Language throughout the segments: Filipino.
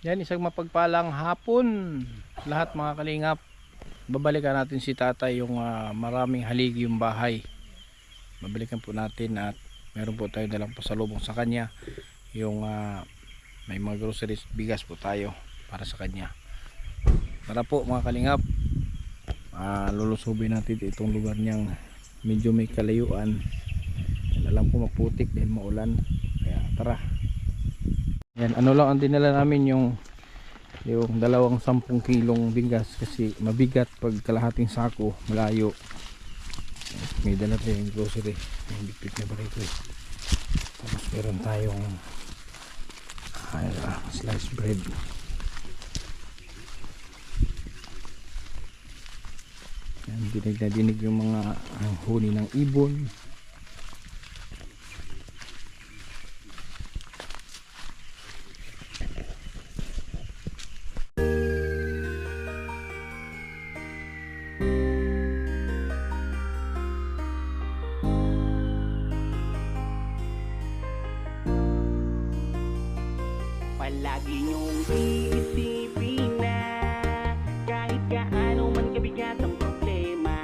Yan, isang mapagpalang hapon lahat mga kalingap. Babalikan natin si tatay yung maraming haligi yung bahay. Babalikan po natin at meron po tayo dalang pasalubong sa kanya. Yung may mga groceries, bigas po tayo para sa kanya. Tara po mga kalingap, lulusubin natin itong lugar niyang medyo may kalayuan. Alam ko maputik dahil maulan, kaya tara. Yan, ano lang ang dinala namin yung 20 kilong bigas kasi mabigat pag kalahating sako malayo. May dala tayong grocery, may bigpit na barito eh. Tapos meron tayong sliced bread. Yan, dinig na dinig yung mga huni ng ibon. Palagi niyong iisipin na kahit gaano man kabigat ang problema,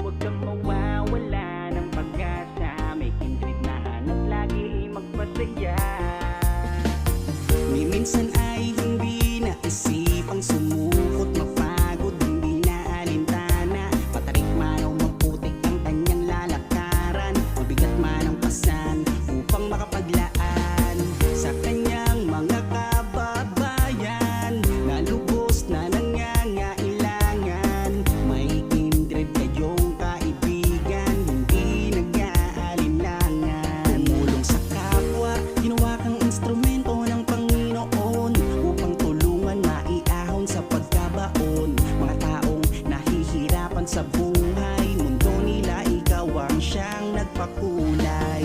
huwag kang mawawala ng pag-asa. May kindred na hanap lagi magpasaya. Minsan ay hindi naisipang sumukot, mapagod, hindi na alintana. Patarik man o maputik ang kanyang lalakaran, mabigat man ang pasan upang makapaglaan sa kanyang mga kababayan na lubos na nangangailangan. May kindred kayong kaibigan, hindi nag-aalinlangan. Tumulong sa kapwa, ginawa kang instrumento ng Panginoon upang tulungan maiahon sa pagkabaon. Mga taong nahihirapan sa buhay, mundo nila ikaw ang siyang nagpakulay.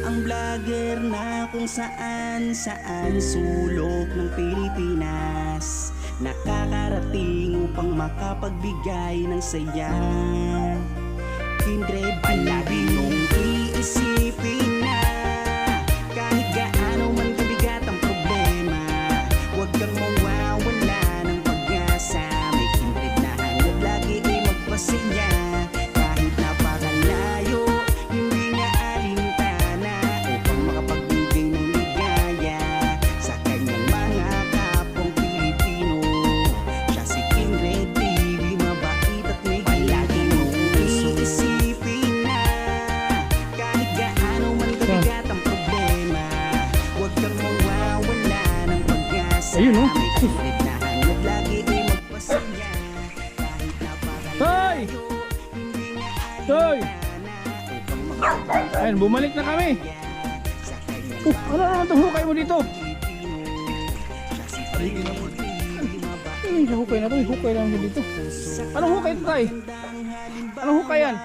Ang vlogger na kung saan sulok ng Pilipinas nakakarating upang makapagbigay ng saya. Kindred, palagi mong iisipin na kahit gaano man kabigat ang problema, huwag kang mawawala ng pag-asa. May kindred na hanap lagi ay magpasaya. Kahit napakalayo, hindi na alintana upang makapagbigay ng ligaya sa kanyang mga kapwang Pilipino. Siya si Kindred TV, mabait at may palagi mong iisipin na kahit gaano man kabigat ang problema, huwag kang mawawala ng pag-asa. Ayun, oh. May kindred na hanap lagi ay magpasaya. Kahit Toy! Toy! Ayun, bumalik na kami. Ano naman itong hukay mo dito? Yung hukay na ito, yung hukay naman dito. Anong hukay ito, tay? Anong hukay yan?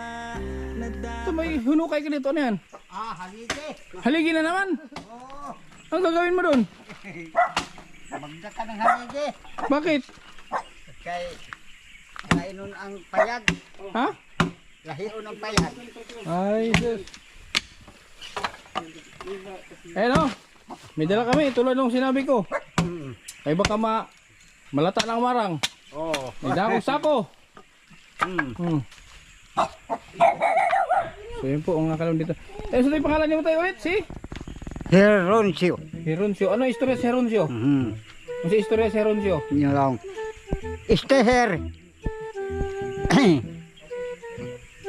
Ito, may hunukay ka dito, ano yan? Haligi. Haligi na naman? Oo. Anong gagawin mo doon? Magda ka ng haligi. Bakit? Kay kainon ang payag. Ha? Lahion ang payag. Ay, sus. Ayun o, may dala kami, tulad nung sinabi ko. Ay baka malata ng marang. Oo. May dala akong sako. So yun po ang akalong dito. Eh, so yung pangalan niyo tayo ulit, si? Heroncio. Heroncio. Ano istorya si Heroncio? Ano si istorya si Heroncio? Yun lang. Stay here.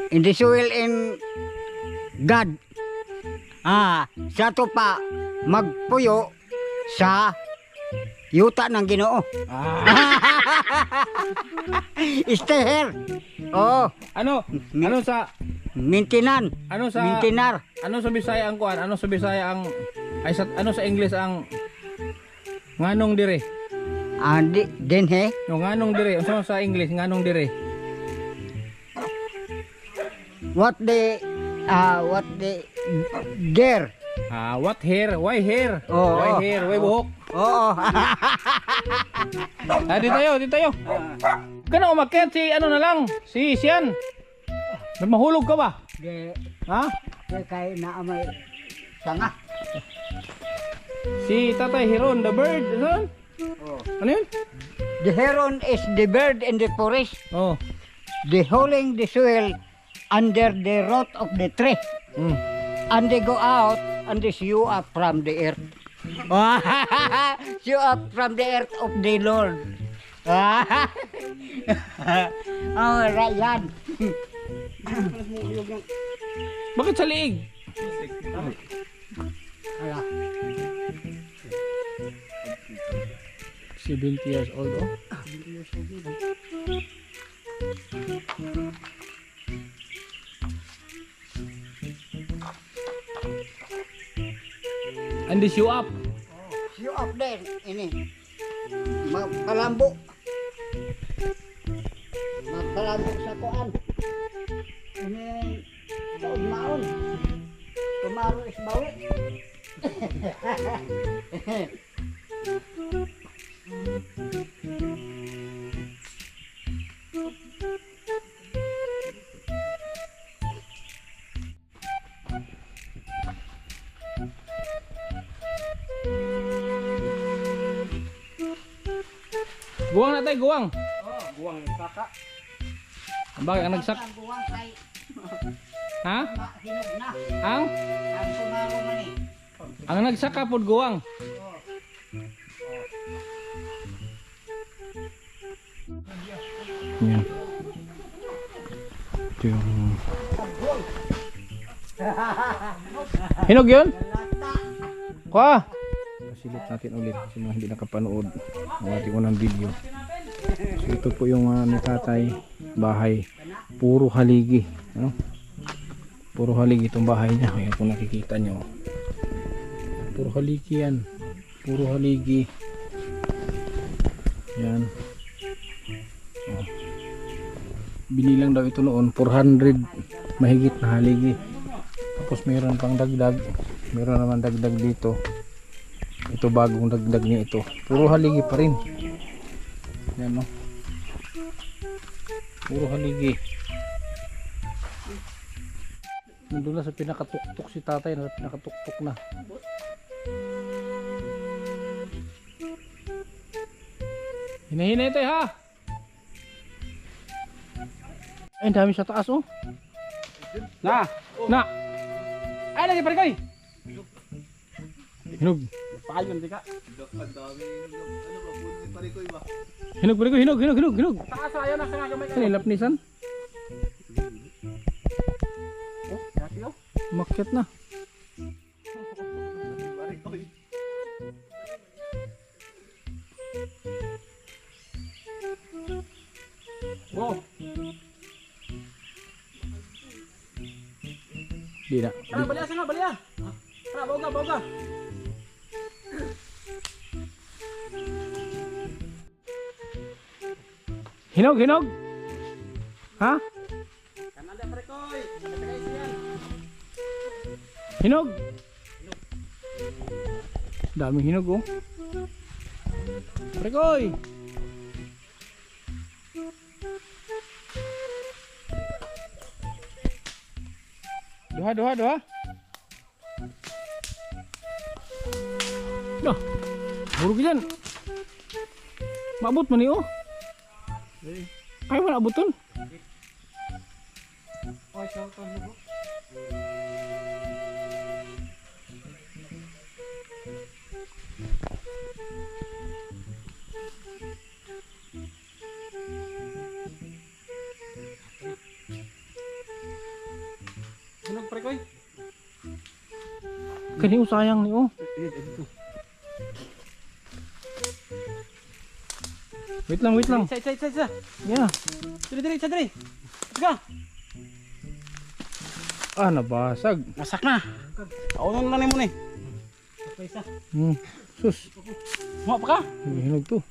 In the soil in God. Sa to pa magpuyo sa yuta ng Ginoo. Stay here. Oh, Ano? Ano sa maintenance. ano sa Maintenar. ano sa Bisaya ang kuan? Ano sa Bisaya ang ay sa, ano sa English ang nganong dire? Din he. No, nganong dire. Ano sa English nganong dire? What the there. What hair? Why hair? Oo. Why hair? Why buhok? Oo. Dito tayo. Kana umakyat si ano na lang, si Sian. Mahulog ka ba? De Ha? kay na may sanga. Si Tatay Hiron, the bird. Ano? Ano yun? The heron is the bird in the forest. Oh. They holding the soil under the root of the tree. Mm. And they go out and they see you up from the earth. See you up from the earth of the Lord. Oh, right yan. Bakit sa liig? Ala. 70 years old, oh. And this you up. See you up there. Ini. Magpalambo. Magpalambo sa kuan. Ini kaugmaon. Tomorrow is bawi. Guwang na tayo, guwang. Oh, buwang saka. Bakit ang nagsak? Ang buwang kay Ha? hinog na. Ang? Ang tomorrow man eh. Ang nagsaka pod guwang. Yan. Ito yung... Hinog yun? Kuha! Silip natin ulit kasi mga hindi nakapanood ng ating unang video. So ito po yung ni tatay bahay. Puro haligi. Ano? Puro haligi itong bahay niya. Ayan kung nakikita nyo. Puro haligi yan. Puro haligi. Yan. Oh. Binilang daw ito noon 400 mahigit na haligi. Tapos mayroon pang dagdag. Mayroon naman dagdag dito. Ito bagong dagdag niya ito. Puro haligi pa rin. Yan no. Puro haligi. Nandun na sa pinakatuktok si tatay. Nasa pinakatuktok na. Hinahinay tayo ha. Ay, dami sa taas oh. Na. Ay, lagi pare koy. Hinog. Payon di ka. Hinog pare koy, hinog. Taas ayo na sa gamay. Kanilap nisan. Oh, yati oh. Makyat na. Wow. Di na. Tara baliya sana baliya. Tara boga. Hinog. Ha? Kanan dia pare koy. Guys yan. Hinog. Daming hinog oh. Pare koy. Duha. Dah. Buruk yan. Mabut man ni oh. Ay wala abuton. Oy, shout out mo. Hinog pare koy. Kani sayang ni oh. Wait lang. Sa. Yeah. Dili. Sige. Ah, nabasag. Masak na. Kaunon na nimo ni. Isa. Sus. Mo pa ka? Hinog to.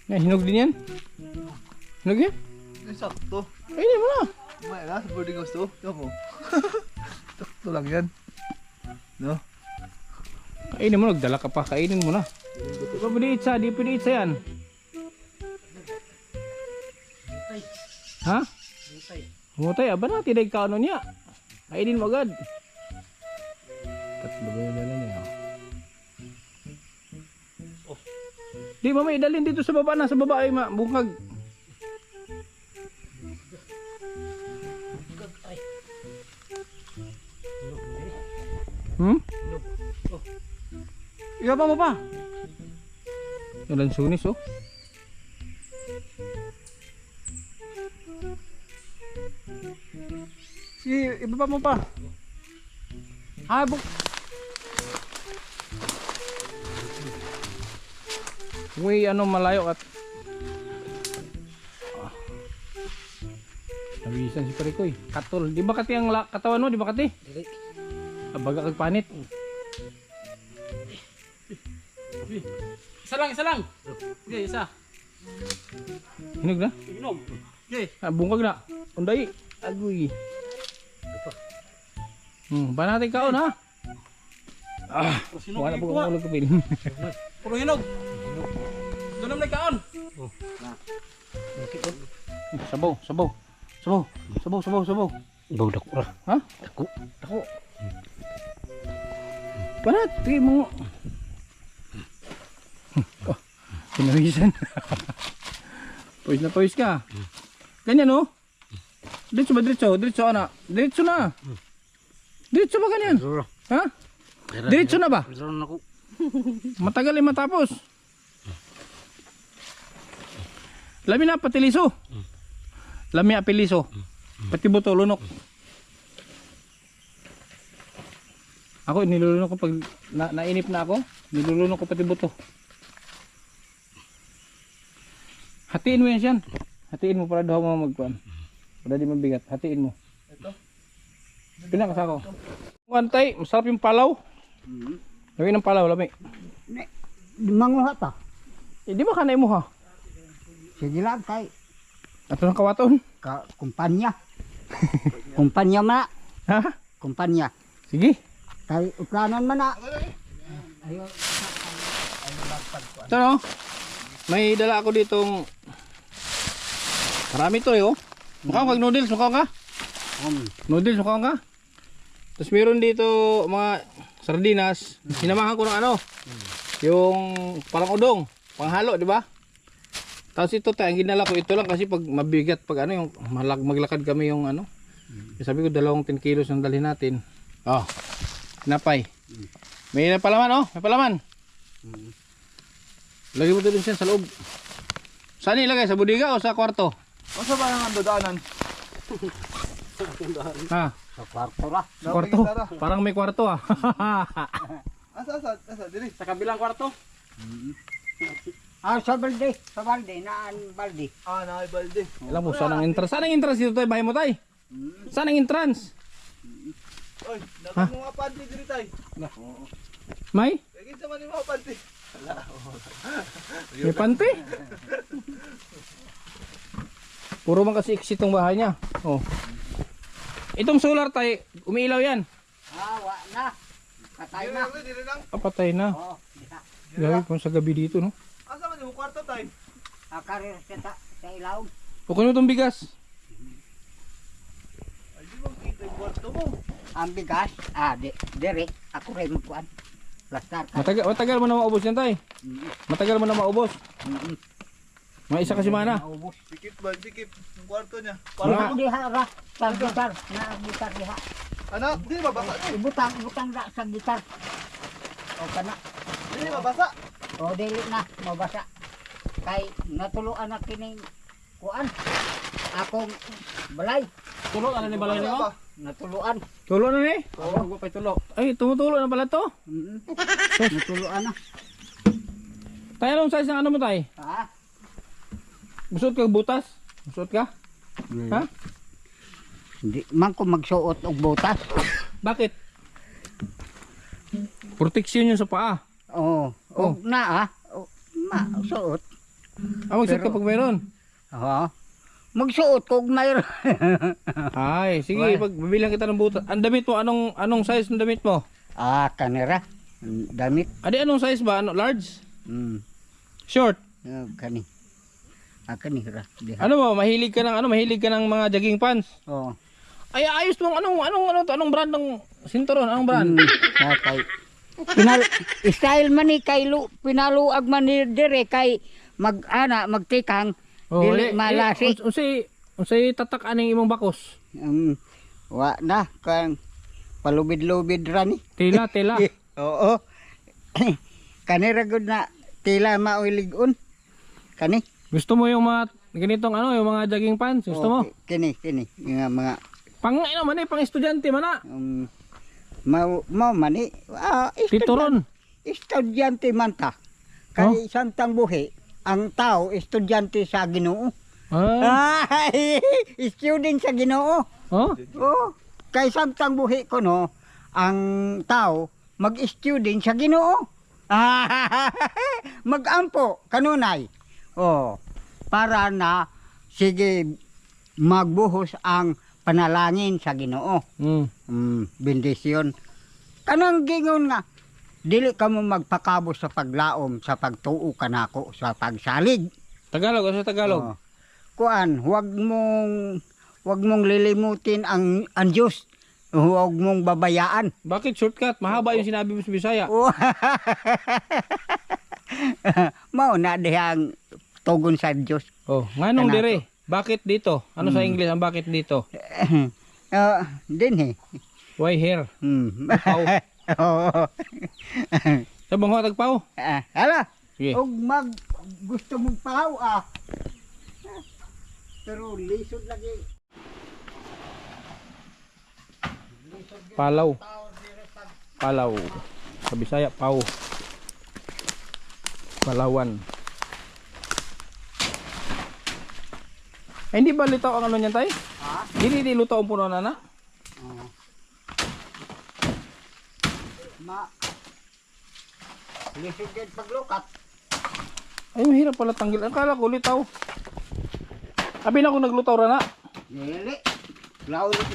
Hinog din yan? Hinog yan? Sakto. Ay, hindi mo na. May na sa boarding house to. Ito mo. Sakto lang yan. No? Kainin mo, nagdala ka pa. Kainin mo na. Di pa pwede itsa yan. Ha? Mutay, aba na, tinay ka ano niya. Kainin mo agad. Tatlo ba yung dala niya? Di ba may dalhin dito sa baba na, sa baba ay bungkag. Hmm? Iba mo pa. Ilan sunis oh. Sige, ibaba mo pa. Habok. Uy, ano malayo at nabisan si Parikoy. Katol. Di ba kati ang katawan mo? Di ba kati? Abaga kag panit. Isa lang. Okay, isa. Hinog na? Inom. Okay. Bungkag na. Unday. Agoy. Banatay kaon ha. Wala po kong ulo kapil. Puro hinog. Doon naman nagkaon. Sabaw. Baw dako ra. Ha? Dako. Banat, tingin mo. Pinawisan. Pawis na pawis ka. Ganyan oh. Diretso ana. Diretso na. Diretso ba ganyan? Ha? Diretso na ba? Matagal matapos. Lami na patiliso. Lami apiliso. Pati buto lunok. Ako nilulunok ko pag nainip na ako, nilulunok ko pati buto. Hatiin mo yan. Hatiin mo para daw mo magkuan. Para di mabigat. Hatiin mo. Ito. Pinakas ako. Antay, masarap yung palaw. Lagyan ng palaw, lami. Manguha ta. Di ba kanay mo ha? Sige lang kay Ato ng kawaton. kumpanya. Kumpanya man. Ha? Kumpanya. Sige. Kay uplanan man na. Ito no. May dala ako ditong marami to eh oh. Mukha kang noodles, mukha ka? Noodles, mukha ka? Tapos meron dito mga sardinas. Sinamahan ko ng ano? Yung parang udong, panghalo, di ba? Tapos ito tayo, ang ginala ko ito lang kasi pag mabigat, pag ano yung maglakad kami yung ano. Sabi ko 10 kilos ang dalhin natin. Oh. Napay. May palaman oh, may palaman. Lagay mo ito din siya sa loob. Saan ilagay? Sa budiga o sa kwarto? O sa ba ang dodaanan? Ha? Sa kwarto ra. Sa kwarto? Parang may kwarto ah. Asa, dili. Sa kabilang kwarto. Sa balde. Sa balde. Naan balde. Naay balde. Alam mo, saan ang entrance? Saan ang entrance dito tayo? Bahay mo tayo? Saan ang entrance? Oy, nakan mo nga panty diri tay. May? Kaya sa man mo panty. May pante? Puro man kasi exit tong bahay niya. Oh. Itong solar tayo, umiilaw yan. Wa na. Patay na. Dili lang. Patay na. Oh, Gabi po sa gabi dito, no? Asa man yung kwarto tay? akarir sa ilaw. Pukunin mo itong bigas. Ay di mo kita yung kwarto mo. Ang bigas, dire, ako rin magkuhan. Plastar ka. Matagal mo na maubos yan, tay. Matagal mo na maubos. May isa kasi mana. Naubos. Sikip yung kwarto niya. Na Para diha ra, sa gitar, na gitar diha. ano, di mabasa ni. Ibutang ra sa gitar. O kana. Di mabasa. O dili na, mabasa. Kay natuluan na kining kuan. Akong balay, Tulo na ni balay nimo. natuluan. Tulo na ni. Oo, pa tulo. Ay, tumutulo na pala to. Natuluan na. Tay, anong size ng ano mo, tay? Ha? Busot ka butas? Busot ka? Ha? Hindi man ko magsuot og butas. Bakit? Proteksyon yun sa paa. Oo. Oh. Og na suot. Magsuot ka pag mayroon. Oo. Magsuot ko og mayroon. Ay, sige, Well. pag bibilang kita ng butas. Ang damit mo, anong size ng damit mo? Kanira. Damit. Adi, anong size ba? Ano, large? Mm. Short? Kani. Akan ni ra. Diha. Ano mo, mahilig ka ng mga jogging pants? Oh. Ay, ayos mong anong brand ng sinturon? Anong brand? Kay style man ni kay pinaluag man ni dire kay magtikang dili malasi. Unsay tatak aning imong bakos? Wa na kang palubid-lubid ra ni. Tela. Oo. Kani ra gud na tila mauligon. Kani. Gusto mo yung mga ganitong yung mga jogging pants? Gusto mo? Kini yung mga Pang pang estudyante man na. mau mani Tituron. estudyante man ta. Kay santang buhi ang tao estudyante sa Ginoo. Ay, student sa Ginoo. Oh? Oh, kay samtang buhi ko no, ang tao mag-student sa Ginoo. Magampo kanunay. Oh, para na sige magbuhos ang panalangin sa Ginoo. Bendisyon. Kanang gingon nga dili ka mo magpakabos sa paglaom sa pagtuo kanako sa pagsalig. Tagalog sa Tagalog. Oh. Kuan, huwag mong lilimutin ang Diyos. Huwag mong babayaan. Bakit shortcut? Mahaba yung sinabi mo sa Bisaya. Mao na dihang tugon sa Diyos. Oh, nganong Kanato. dire? Bakit dito? Ano sa English ang bakit dito? Din eh. Why here? Pau. Oo. Sa bangho tagpaw? Hala. Sige. Og gusto mong pahaw Pero lisod lagi. Palaw. Sa Bisaya, pau. Palawan. Ay, hindi ba lutaw ang ano niyan tay? Ha? Hindi lutaw ang puno na. Lisod din paglukat. Ay, mahirap pala tanggil. Akala ko litaw. Abi na ako naglutaw ra na. Nili.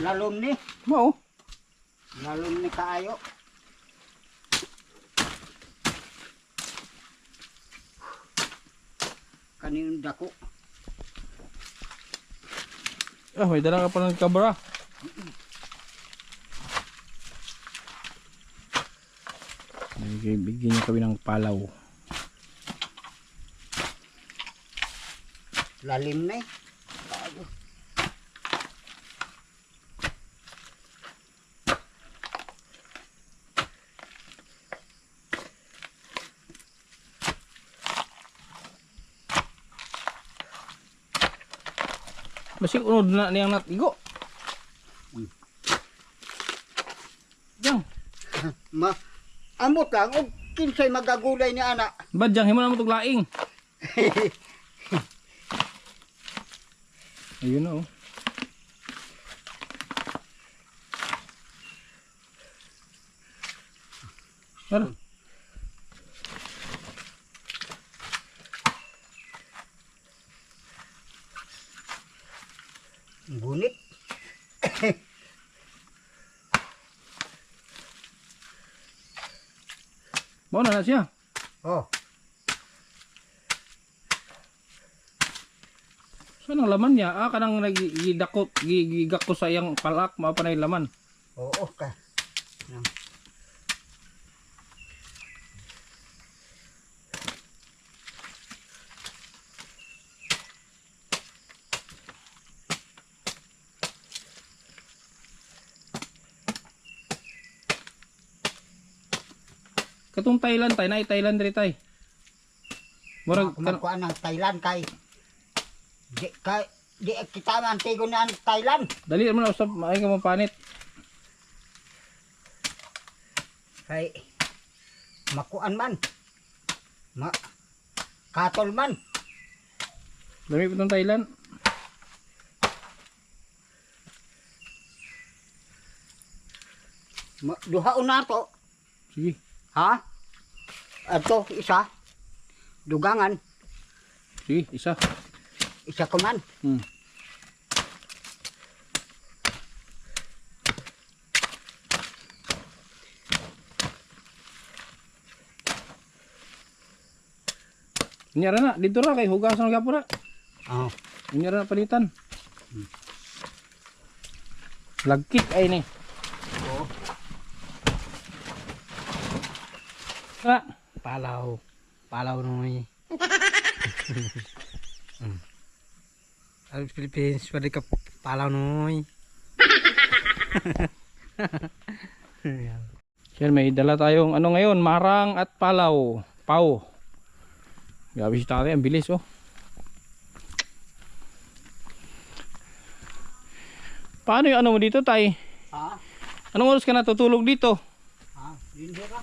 Lalom ni. Mao. Lalom ni kaayo. Kanin dako. May dala ka pa ng kabra. Bigyan niyo kami ng palaw. Lalim na eh. Masig unod na niyang natigo. Jang. Amot lang og kinsay magagulay ni ana. Badyang himo na mo tug laing. Ayun na oh. Tara. Gunit. Mau na siya. Oh, Saan ang laman niya? Kanang nagidakot, gigako sa iyang palak, mao pa na yung laman. oo ka. Katong Thailand tay, na Thailand diri tay. Murag Magkuan ng Thailand kay di kita man tigo na ang Thailand. dali mo na usab ay ka mapanit. Kay makuan man. Katol man. Dami pa tong Thailand. Duhaon na to. Sige. Ha? Ato isa. Dugangan. Sige, isa. Isa ko man. Nyara na, dito ra kay hugasan gyapon na. Oh. Hindi na palitan. Lagkit ay ni. Oo. Ah, Palaw. Palaw noy. Sa Philippines, pwede ka palaw noy. sir, may dala tayong ano ngayon, marang at palaw. Pau. Grabe si tatay, ang bilis oh. Paano yung ano mo dito, tay? Ha? Anong oras ka natutulog dito? Ha? Dinhira.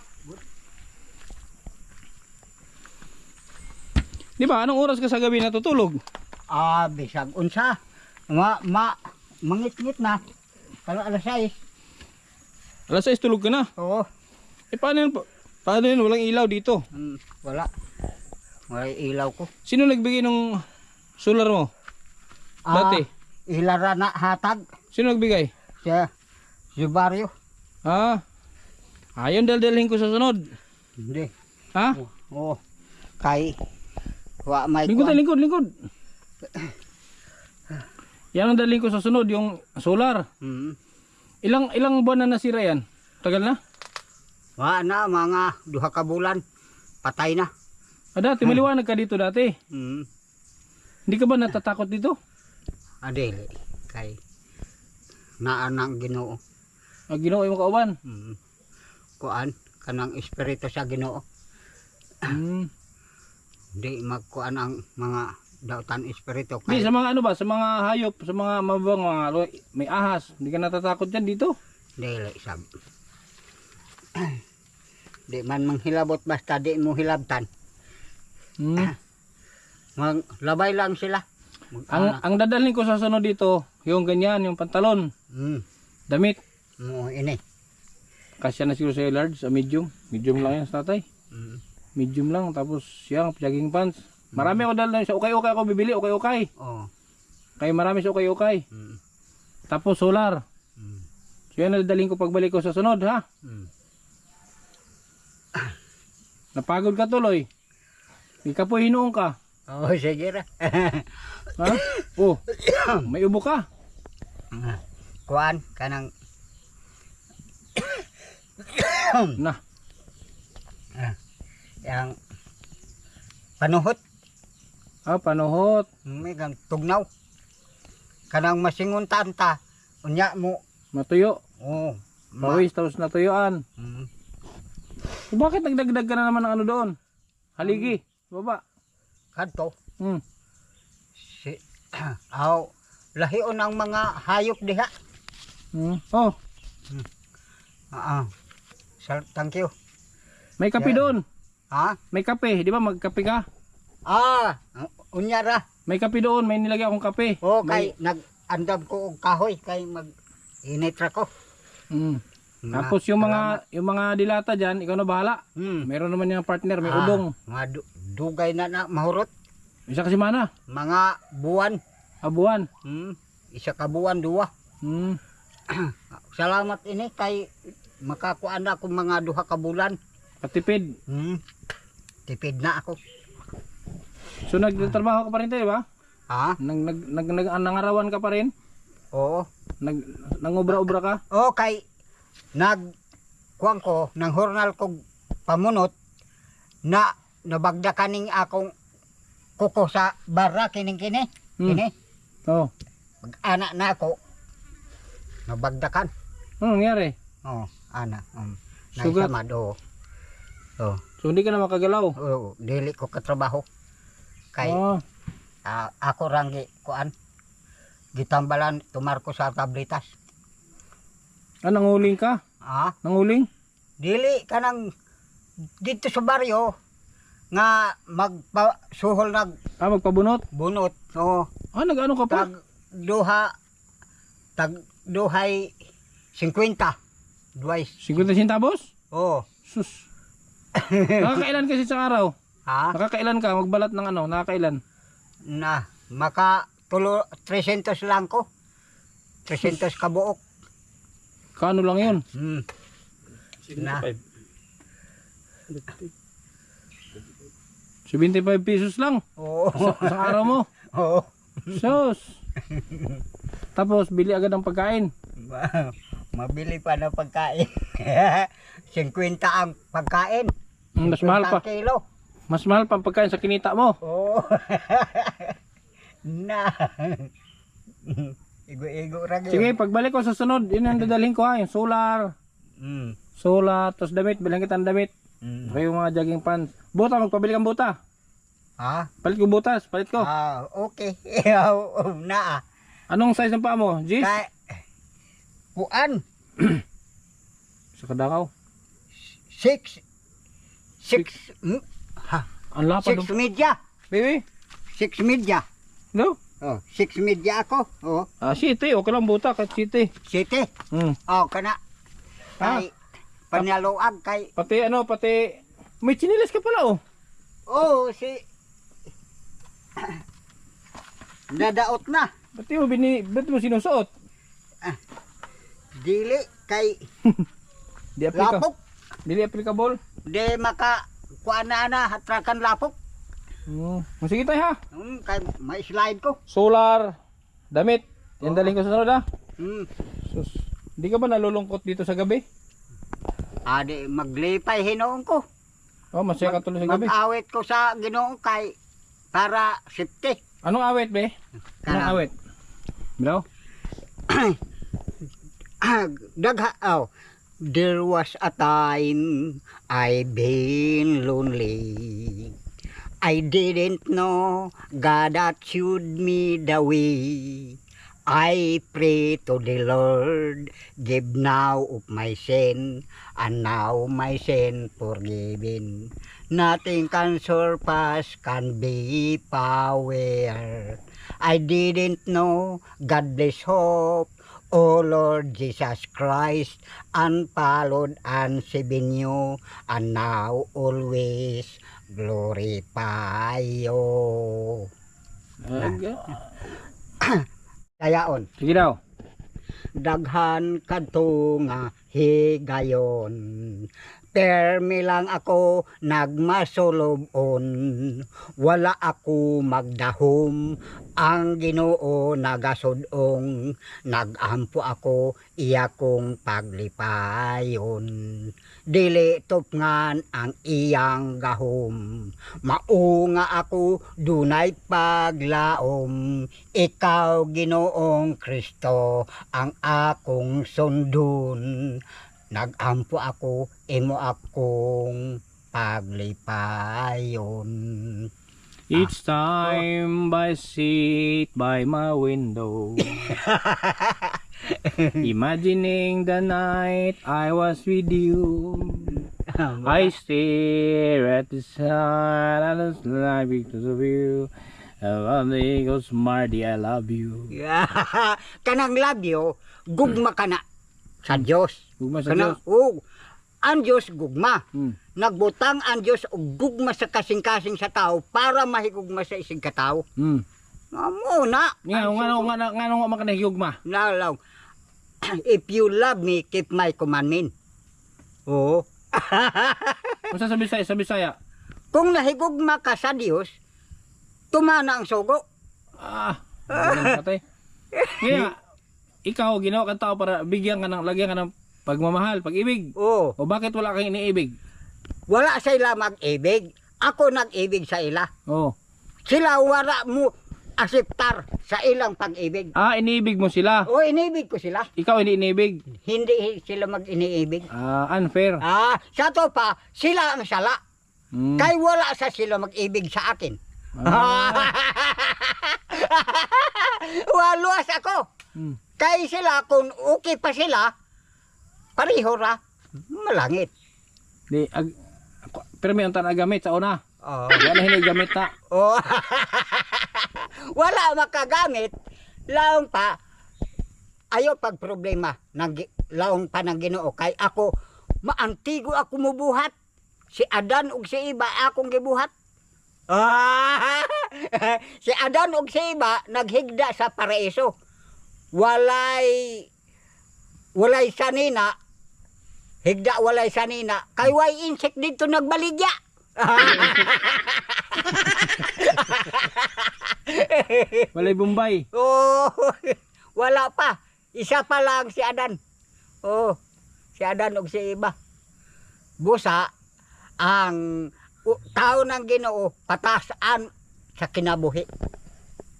Di ba? Anong oras ka sa gabi natutulog? Bisag unsa. Mangit-ngit na. Kalau alas 6. Alas 6 tulog ka na. Oo. Paano yun? Paano yun? Walang ilaw dito. Wala. Wala ilaw ko. Sino nagbigay ng solar mo? Dati? Ilara na hatag. Sino nagbigay? Siya. Si Barrio. Ayun, dalhin ko sa sunod. Hindi. Ha? Oo. Kay. Wa may Lingkod, kuwan. lingkod. Yan ang dalhin ko sa sunod, yung solar. Ilang buwan na nasira yan? Tagal na? Wa na mga 2 ka bulan. Patay na. Dati, maliwanag ka dito dati. Hindi ka ba natatakot dito? Adili. Kay. Naanang Ginoo. Ginoo yung kauban. Kuan. Kanang espiritu sa Ginoo. Di magkuan ang mga dautan espiritu. Di, sa mga ano ba? Sa mga hayop, sa mga mabang mga may ahas. Hindi ka natatakot dyan dito? Dili sab. Di man manghilabot basta di mo hilabtan. Labay lang sila. Ang dadalhin ko sa sunod dito, yung ganyan, yung pantalon, damit. Mo ini. Kasya na siguro sa large, sa medium. Medium lang yan sa tatay. Medium lang, tapos yung jogging pants. Marami ako dala sa ukay-ukay ako bibili, ukay-ukay. Oh. Kaya marami sa ukay-ukay. Tapos solar. So yan nadalhin ko pagbalik ko sa sunod, ha? Napagod ka tuloy. Ikaw po hinuong ka. Oh, sige ra. Ha? Oh, may ubo ka. Kuan kanang Na, yang panuhot, panuhot. may gang tugnaw. Kanang masinguntan ta. Unya mo. Matuyo. Oh. Pawis, tapos natuyuan. So, bakit nagdagdag ka na naman ng ano doon? Haligi, baba. Kadto. Si lahion ang mga hayop diha. Oh, Thank you. may kape Yan. doon. Ha? May kape, di ba? Magkape ka. Unya ra. May kape doon, may nilagay akong kape. Oh, May- kay nag-andam ko og kahoy kay mag-init ra ko. Tapos yung mga dilata diyan, ikaw na bahala. Meron naman yung partner, may udong. Mga dugay na mahurot. Isa kasi mana, Mga buwan. abuan. Isa ka buwan, 2. Hmm. Salamat ini kay makakuan na ako mga 2 ka bulan. Patipid. Tipid na ako. So nagtatrabaho ka pa rin tayo, di ba? Ha? Nangarawan ka pa rin? Oo. Nangobra-obra ka? Oh, kay kuan ko nang hornal ko pamunot na nabagda kaning akong kuko sa bara kining kini. Kini. Oh. Mag-ana na ako. Nabagdakan. Ano nangyari? Oh, ana. Sugat? Naisamad, oh. Oh. So hindi ka na makagalaw? Oh, dili ko katrabaho. Kay Oh. ako ranggi kuan. Gitambalan tumar ko sa tablitas. Nanguling ka? Nanguling? Dili kanang dito sa baryo nga magpasuhol Magpabunot? bunot. Oh, Nag-ano ka pa? duhay 50. Duhay. 50 centavos? Oh. Sus. Nakakailan kasi sa araw? Ha? Nakakailan ka? Magbalat ng ano? Nakakailan? Na maka 300 lang ko. 300 ka buok. Kano lang yun? Na. 75 pesos lang Oo. sa araw mo. Oo. Sus. Tapos bili agad ng pagkain. Mabili pa ng pagkain. 50 ang pagkain. Mas mahal pa. 50 kilo. Mas mahal pa ang pagkain sa kinita mo. Oo. Na. Igo-igo ra gyud. Sige, pagbalik ko sa sunod, yun ang dadalhin ko ha, yung solar. Mm. Solar, tapos damit, bilang kita ng damit. Mm. Okay, yung mga jogging pants. Buta, magpabili kang buta. Ha? Palit ko butas, palit ko. Ah, okay. Na. Anong size ng paa mo? Gis? Kay kuan Sa kadakaw. 6 Ang lapad. 6 media. Baby, 6 media. no? Oh, 6 media ako. Oh, City, okay lang buta, kahit city. city. Hmm. Oh, kana. Kay panaluag kay Pati may chinilas ka pala oh. oh si dadaot na. Pati ba't mo sinusuot? Dili kay Di aplika. lapok. Dili applicable. Di maka kuan na hatrakan lapok. Sige tayo ha. Kay may slide ko. Solar, damit. Yan dalhin ko sa sunod ha. Sus. Di ka ba nalulungkot dito sa gabi? Adi maglipay hinoon ko. Oh, masaya ka tuloy sa gabi. Mag-awit ko sa Ginoo kay para safety. Anong awit be? Anong Kana. awit? Bro? Dagha there was a time I've been lonely. I didn't know God that showed me the way. I pray to the Lord, give now of my sin, and now my sin forgiven. Nothing can surpass, can be power. I didn't know, God bless hope, O Lord Jesus Christ, unfollowed and saving you, and now always glorify you. Dayaon, Sige daw. daghan kadto nga higayon. Permi lang ako nagmasulobon, wala ako magdahom, ang Ginoo nagasudong, nagampo ako iya kong paglipayon. Dili tupngan ang iyang gahom, maunga ako dunay paglaom, ikaw Ginoong Kristo ang akong sundon. Nagampo ako, imo akong paglipayon. Each time I sit by my window, imagining the night I was with you, I stare at the sun and the sky because of you. Everybody goes, Marty, I love you. Kanang labyo, gugma ka na sa Diyos. Gugma sa Diyos. Oh, ang Diyos gugma. Hmm. Nagbutang ang Diyos og gugma sa kasing-kasing sa tao para mahigugma sa isig katao. Amo na. Nga nga makanahiyugma. Lalaw. If you love me, keep my commandment. Oo. Kung sa Bisaya. Kung nahigugma ka sa Diyos, tumana ang sugo. Ganun patay. Kaya, ikaw, ginawa kang tao para lagyan ka ng pagmamahal, pag-ibig. Oo. O bakit wala kang iniibig? Wala sila mag-ibig. Ako nag-ibig sa ila. Oh. Sila wala mo asiptar sa ilang pag-ibig. Iniibig mo sila. O, inibig ko sila. Ikaw hindi iniibig. Hindi sila mag-iniibig. Unfair. Sa to pa, sila ang sala. Kay wala sa sila mag-ibig sa akin. Waluas ako. Kay sila, kung okay pa sila, pareho ra, malangit. Pero may unta na gamit sa una. Oh. Wala hindi gamit ta. Oh. Wala makagamit, laong pa, ayo pag problema, laong pa ng Ginoo, kay ako, maantigo ako mubuhat. Si Adan ug si Iba akong gibuhat. Si Adan ug si Iba naghigda sa paraiso. Walay sanina. Higda walay sanina. Kay way insect dito nagbaligya. Walay Bombay. Oh, wala pa. Isa pa lang si Adan. Oh, si Adan ug si iba. Busa ang tao ng Ginoo patasan sa kinabuhi.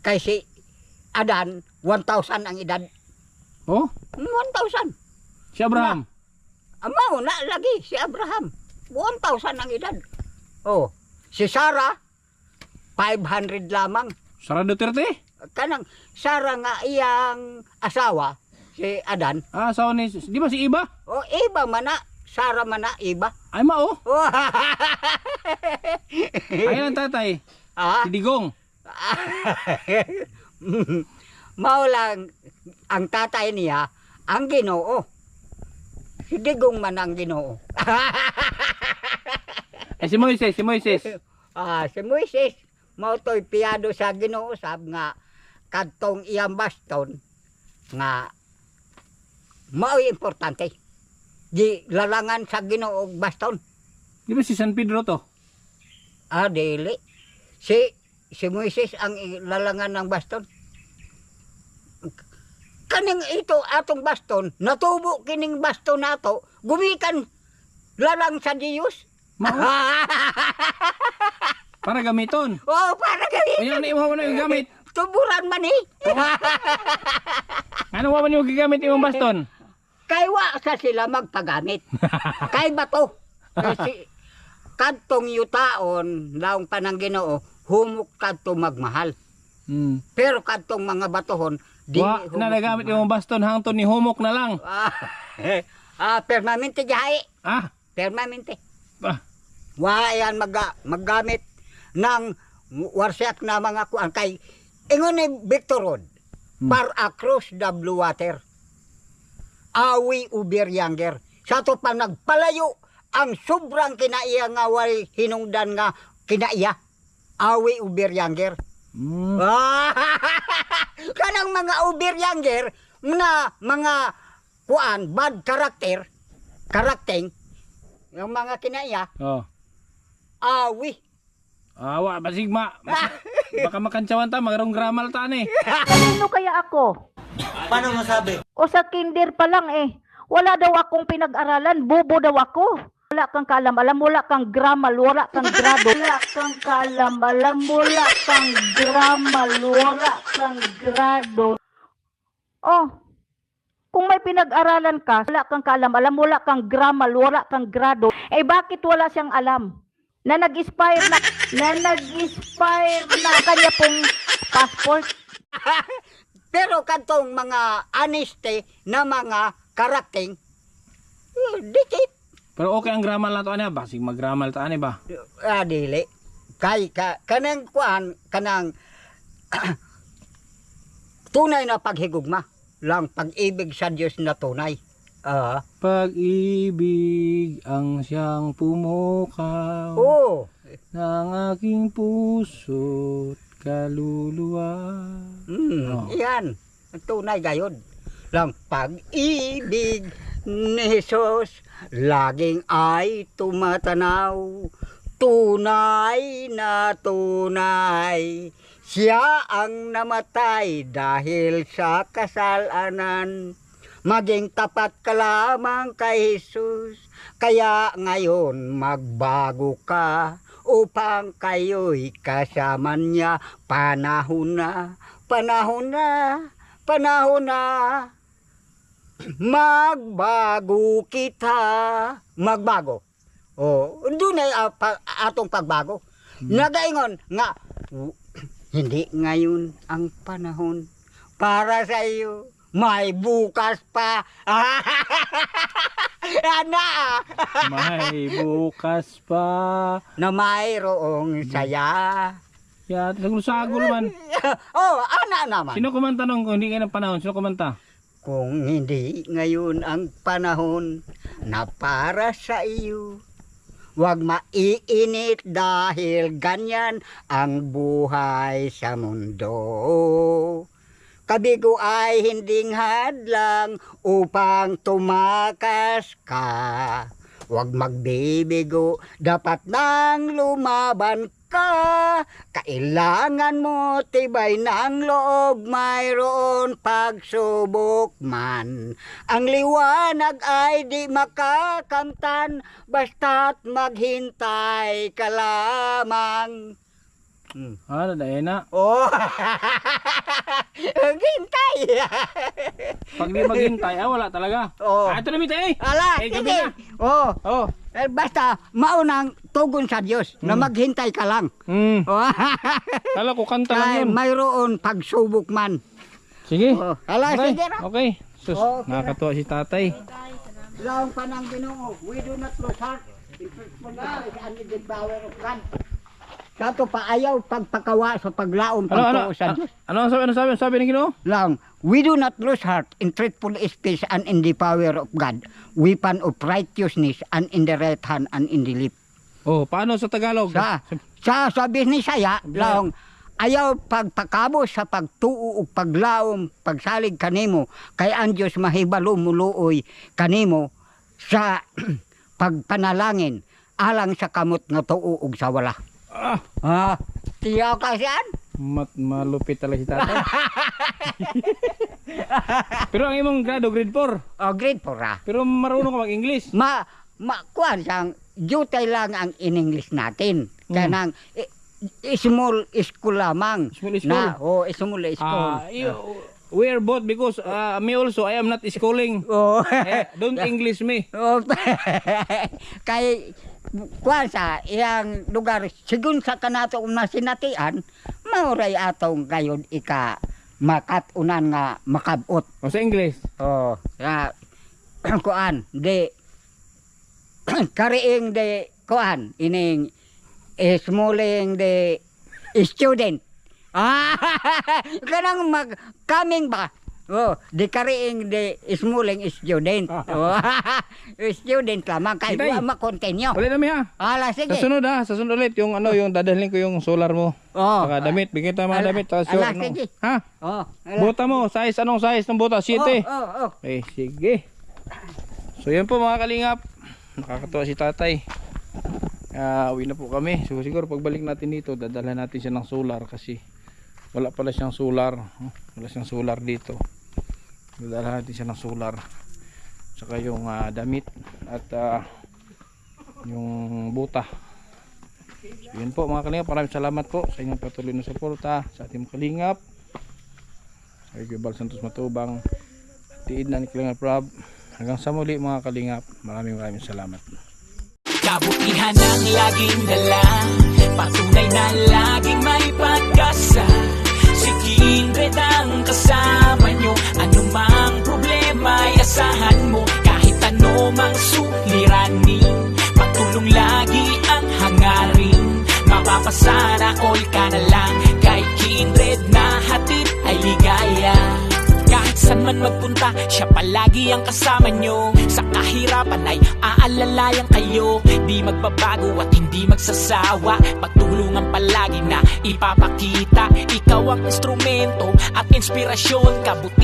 Kay si Adan 1,000 ang edad. Oh, 1,000. si Abraham. Amaw na lagi si Abraham. 1,000 ang edad. Oh, si Sarah 500 lamang. Sara Duterte. Kanang Sarah nga iyang asawa si Adan. Ah, so ni, di ba si Iba? Oh, iba man na. Sarah man na iba. Ay mao. Oh. Ayun ang tatay. Ah, Si Digong. mao lang ang tatay niya ang Ginoo. Si Digong man ang Ginoo. Eh si Moises, si Moises. Si Moises mao toy piyado sa Ginoo sab nga kadtong iyang baston nga mao importante. Di lalangan sa Ginoo og baston. Di ba si San Pedro to? Dili. Si Moises ang lalangan ng baston. Kaning ito atong baston, natubo kining baston nato, gumikan lalang sa Diyos. Mao. Para gamiton. Oh, para gali. Ayun ni mo na yung gamit. Tuburan man eh. Ano wa man yung gigamit imong baston? Kay wa sa sila magpagamit. Kay bato. Kasi kadtong yutaon laong panang Ginoo, humuk kadto magmahal. Hmm. Pero kadtong mga batohon, di Wa na nagamit imong baston hangtod ni humok na lang. Permanente jahay. Ah, Permanente. ah. Wa yan maggamit ng warsak na mga kuan kay ingon ni Victor Rod. Par across the blue water. Awi uber younger. Sa to pa nagpalayo ang sobrang kinaiya nga way hinungdan nga kinaiya. Awi uber younger. Hmm. Kanang mga uber younger na mga kuan bad karakter yung mga kinaiya Oh. awi. Awa basigma. Baka makantsawan ta magarong gramal ta ni. Kanino kaya ako? Paano masabi? O sa kinder pa lang eh. Wala daw akong pinag-aralan, bobo daw ako. Wala kang kaalam-alam, wala kang gramal, wala kang grado. Wala kang kaalam-alam, wala kang gramal, wala kang grado. Oh, kung may pinag-aralan ka, wala kang kaalam-alam, wala kang gramal, wala kang grado, eh bakit wala siyang alam? Na nag-expire na kanya pong passport. Pero kadtong mga honesty na mga karakter dikit Pero okay ang gramal na to ani ba? Sig maggramal ta ani ba? dili kay kanang kuan kanang tunay na paghigugma lang pag-ibig sa Dios na tunay. Pag-ibig ang siyang pumukaw Oh, ng aking puso't kaluluwa. Oh. Yan. Ang tunay gayod. Lang pag-ibig ni Jesus laging ay tumatanaw. Tunay na tunay. Siya ang namatay dahil sa kasalanan. Maging tapat ka lamang kay Jesus. Kaya ngayon magbago ka upang kayo'y kasama niya. Panahon na, panahon na, panahon na. Magbago kita. Magbago. Oh, doon ay atong pagbago. Nagaingon nga, hindi ngayon ang panahon para sa iyo. May bukas pa. Ana. May bukas pa. Na mayroong saya. Ya, sagol man. Oh, ana naman. Sino kumanta nung kung hindi kayo ng panahon? Sino kumanta? Kung hindi ngayon ang panahon na para sa iyo, huwag maiinit dahil ganyan ang buhay sa mundo. Kabigo ay hinding hadlang upang tumakas ka. Huwag magbibigo, dapat nang lumaban ka. Kailangan mo tibay ng loob, mayroon pagsubok man. Ang liwanag ay di makakamtan, basta't maghintay ka lamang. Ano dahil na? Oh, maghintay. Pag di maghintay, wala talaga. Oh. Ito na mitay. Ala, Eh, gabi sige. na. Oh, Oh. basta maunang tugon sa Diyos na maghintay ka lang. Oh, Kala ko kanta lang kay yun. mayroon pagsubok man. Sige. Oh, ala, Okay. sige ra. Okay. Sus, Okay. nakakatuwa si tatay. Laong pa ng Ginoo, we do not lose heart. In faithful is under the power of God. Sa ito pa ayaw pagpakawa sa paglaom pagtuo sa Diyos. Ano sabi ng Ginoo? Lang, we do not lose heart in truthful speech and in the power of God, weapon of righteousness and in the right hand and in the lip. Oh, paano sa Tagalog? Sa sabi ni Saya, lang, ayaw pagpakabo sa pagtuo ug paglaom, pagsalig kanimo, kay ang Diyos mahibalo muluoy kanimo sa pagpanalangin alang sa kamot nga tuo ug sa wala. Tiyaw ka siyan? Malupit talaga si tatay. Pero ang imong grado, grade 4. Oh, grade 4 ra. Pero marunong ka mag-English. Kuan siyang, jutay lang ang in-English natin. Kanang, small school lamang. Small school? Small school. We are both because me also, I am not schooling. Oh. Don't English me. Oh, kay kuan sa iyang lugar sigun sa kanato na sinatian mauray atong gayon ika makatunan nga makabot. O sa English? Oh, ya kuan de kariing de kuan ining smalling de student. Kanang coming ba? Oh, di kariing de smalling student. Oh, student lamang kay Itay. wa ma-continue. Ulit namin ha. Ala, sige. Sa sunod ha. Sa sunod ulit yung yung dadalhin ko yung solar mo. Oh. Saka damit. Bigyan tayo mga Ala, damit. Tapos ala, yung, sige. Ha? Oh, ala. Buta mo. Size. Anong size ng buta? 7. Oh. Eh, sige. So yan po mga kalingap. Nakakatuwa si tatay. Uwi na po kami. So siguro pagbalik natin dito, dadalhan natin siya ng solar kasi wala pala siyang solar. Wala siyang solar dito. Dadalhan natin siya ng solar. Saka yung damit at yung buta. So yun po mga kalingap. Maraming salamat po sa inyong patuloy na suporta sa ating mga kalingap. Kay Gabal Santos Matubang. Tiid na ni Kalingap Rob. Hanggang sa muli mga kalingap. Maraming salamat. Kabutihan ang laging dala, patunay na laging may pag-asa. Si Kindred ang kasama nyo, anumang problema ay asahan mo. Kahit anumang suliranin, pagtulong lagi ang hangarin. Mapapasana all ka na lang, kay Kindred na hatid ay ligaya. Kahit saan man magpunta, siya palagi ang kasama nyo. Sa kahirapan ay aalalayan kayo. Di magbabago at hindi magsasawa, pagtulungan palagi na ipapakita. Ikaw ang instrumento at inspirasyon, kabuti